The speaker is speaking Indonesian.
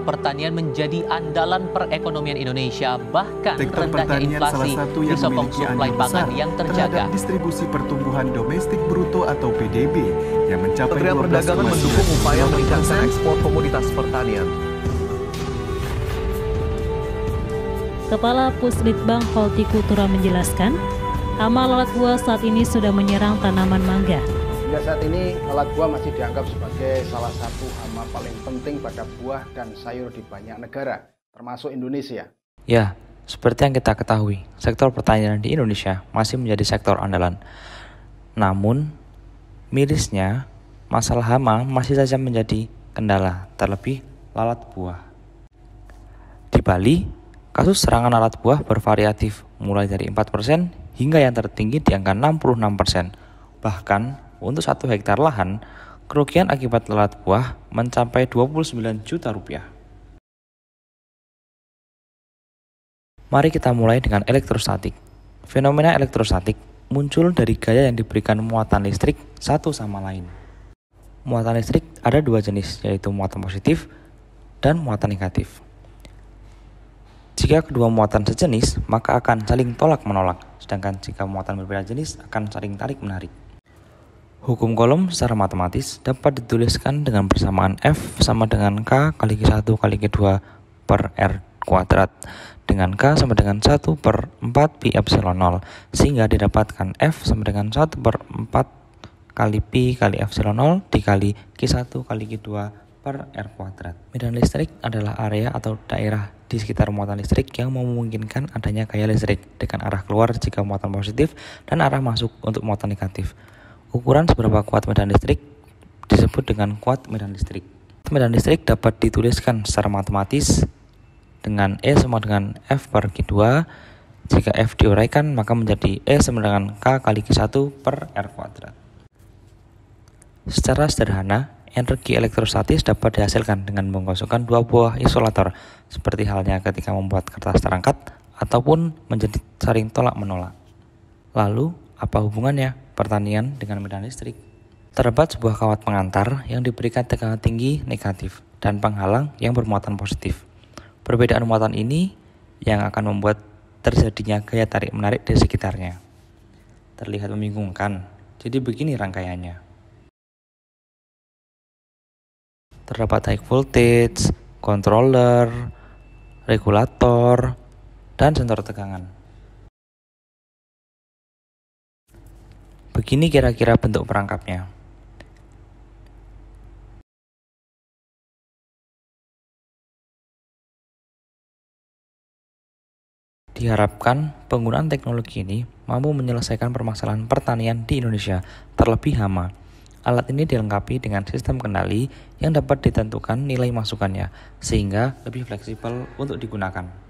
pertanian menjadi andalan perekonomian Indonesia, bahkan Sektor rendahnya pertanian inflasi salah satu yang disokong memiliki suplai andil pangan besar yang terjaga. terhadap distribusi pertumbuhan domestik bruto atau PDB yang mencapai Kementerian Perdagangan 12,9 mendukung upaya triliun meningkatkan persen. ekspor komoditas pertanian. Kepala Puslitbang Hortikultura menjelaskan, hama lalat buah saat ini sudah menyerang tanaman mangga. Hingga saat ini, lalat buah masih dianggap sebagai salah satu hama paling penting pada buah dan sayur di banyak negara, termasuk Indonesia. Ya, seperti yang kita ketahui, sektor pertanian di Indonesia masih menjadi sektor andalan. Namun, mirisnya, masalah hama masih saja menjadi kendala, terlebih lalat buah. Di Bali, kasus serangan lalat buah bervariatif, mulai dari 4% hingga yang tertinggi di angka 66%. Bahkan, untuk 1 hektar lahan, kerugian akibat lalat buah mencapai 29 juta rupiah. Mari kita mulai dengan elektrostatik. Fenomena elektrostatik muncul dari gaya yang diberikan muatan listrik satu sama lain. Muatan listrik ada 2 jenis, yaitu muatan positif dan muatan negatif. Jika kedua muatan sejenis, maka akan saling tolak-menolak, sedangkan jika muatan berbeda jenis akan saling tarik-menarik. Hukum Coulomb secara matematis dapat dituliskan dengan persamaan F sama dengan K kali Q1 kali Q2 per R kuadrat, dengan K sama dengan 1 per 4 pi epsilon 0, sehingga didapatkan F sama dengan 1 per 4 kali pi kali epsilon 0 dikali Q1 kali Q2 per R kuadrat. Medan listrik adalah area atau daerah di sekitar muatan listrik yang memungkinkan adanya gaya listrik dengan arah keluar jika muatan positif dan arah masuk untuk muatan negatif. Ukuran seberapa kuat medan listrik disebut dengan kuat medan listrik. Medan listrik dapat dituliskan secara matematis dengan E sama dengan F per Q2. Jika F diuraikan maka menjadi E sama dengan K kali Q1 per R kuadrat. Secara sederhana, energi elektrostatis dapat dihasilkan dengan menggosokkan 2 buah isolator, seperti halnya ketika membuat kertas terangkat ataupun menjadi saling tolak-menolak. Lalu, apa hubungannya pertanian dengan medan listrik? Terdapat sebuah kawat pengantar yang diberikan tekanan tinggi negatif dan penghalang yang bermuatan positif. Perbedaan muatan ini yang akan membuat terjadinya gaya tarik-menarik di sekitarnya. Terlihat membingungkan, jadi begini rangkaiannya. Terdapat high voltage, controller, regulator, dan sensor tegangan. Begini kira-kira bentuk perangkapnya. Diharapkan penggunaan teknologi ini mampu menyelesaikan permasalahan pertanian di Indonesia, terlebih hama. Alat ini dilengkapi dengan sistem kendali yang dapat ditentukan nilai masukannya, sehingga lebih fleksibel untuk digunakan.